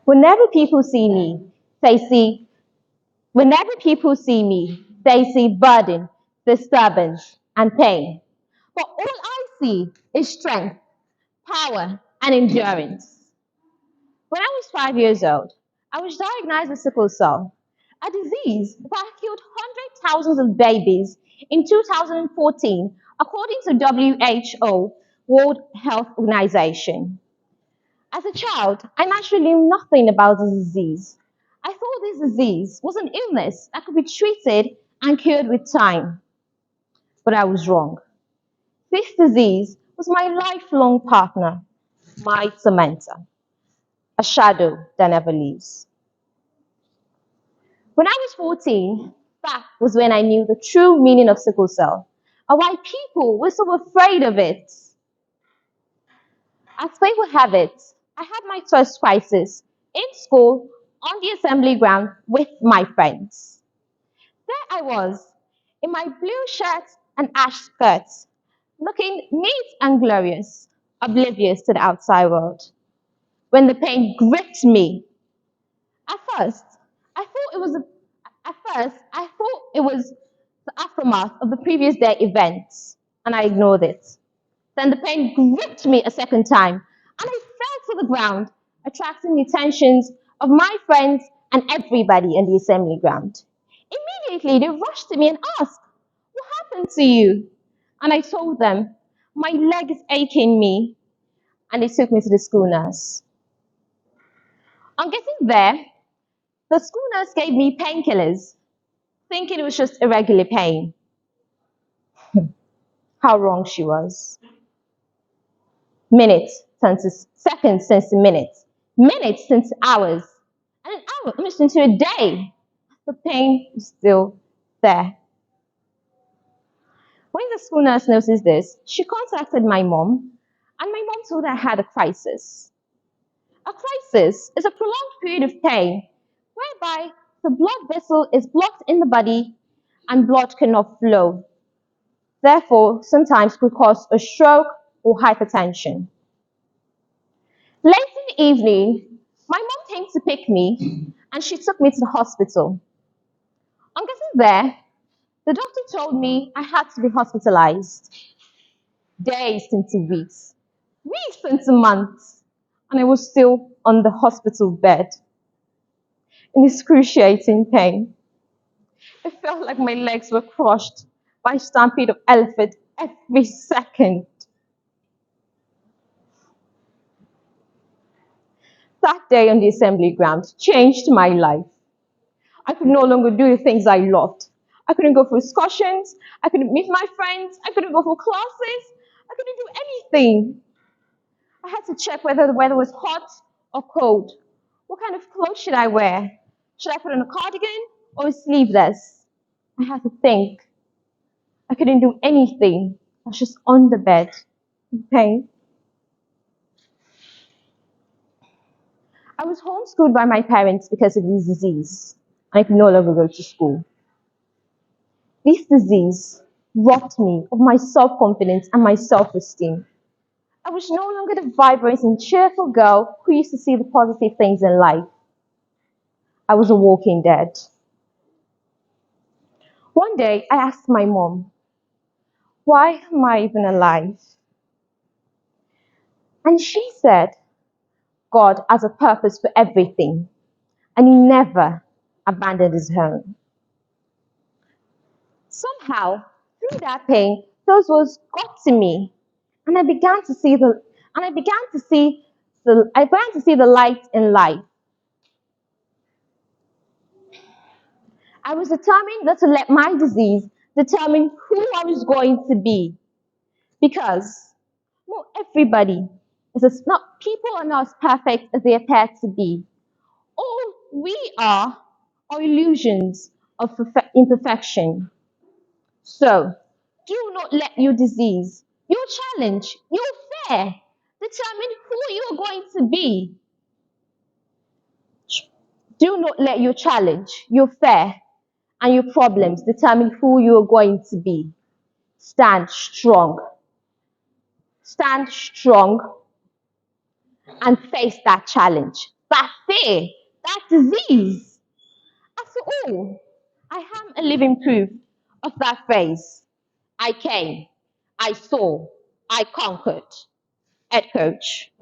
Whenever people see me, they see, whenever people see me, they see burden, disturbance, and pain. But all I see is strength, power, and endurance. When I was 5 years old, I was diagnosed with sickle cell, a disease that killed hundreds of thousands of babies in 2014, according to WHO, World Health Organization. As a child, I naturally knew nothing about the disease. I thought this disease was an illness that could be treated and cured with time. But I was wrong. This disease was my lifelong partner, my tormentor, a shadow that never leaves. When I was 14, that was when I knew the true meaning of sickle cell and why people were so afraid of it. As fate would have it, I had my first crisis in school on the assembly ground with my friends. There I was, in my blue shirt and ash skirt, looking neat and glorious, oblivious to the outside world, when the pain gripped me. At first, I thought it was the aftermath of the previous day events, and I ignored it. Then the pain gripped me a second time, and I fell to the ground, attracting the attentions of my friends and everybody in the assembly ground. Immediately, they rushed to me and asked, "What happened to you?" And I told them, "My leg is aching me," and they took me to the school nurse. On getting there, the school nurse gave me painkillers, thinking it was just irregular pain. How wrong she was. Minutes turned to seconds, turned to minutes turned to hours, and an hour almost into a day. The pain is still there. When the school nurse noticed this, she contacted my mom, and my mom told her I had a crisis. A crisis is a prolonged period of pain whereby the blood vessel is blocked in the body and blood cannot flow. Therefore, sometimes could cause a stroke or hypertension. Late in the evening, my mom came to pick me and she took me to the hospital. On getting there, the doctor told me I had to be hospitalized. Days into weeks into months, and I was still on the hospital bed in excruciating pain. It felt like my legs were crushed by a stampede of elephants every second. That day on the assembly ground changed my life. I could no longer do the things I loved. I couldn't go for excursions. I couldn't meet my friends. I couldn't go for classes. I couldn't do anything. I had to check whether the weather was hot or cold. What kind of clothes should I wear? Should I put on a cardigan or a sleeveless? I had to think. I couldn't do anything. I was just on the bed in pain. I was homeschooled by my parents because of this disease. I could no longer go to school. This disease robbed me of my self-confidence and my self-esteem. I was no longer the vibrant and cheerful girl who used to see the positive things in life. I was a walking dead. One day, I asked my mom, "Why am I even alive?" And she said, "God has a purpose for everything, and He never abandoned His home." Somehow, through that pain, those words got to me, and I began to see the light in life. I was determined not to let my disease determine who I was going to be, because everybody people are not as perfect as they appear to be. All we are illusions of imperfection. So, do not let your disease, your challenge, your fear determine who you are going to be. Do not let your challenge, your fear, and your problems determine who you are going to be. Stand strong. Stand strong and face that challenge. that fear, that disease. After all, I am a living proof of that phrase. I came, I saw, I conquered. Head coach.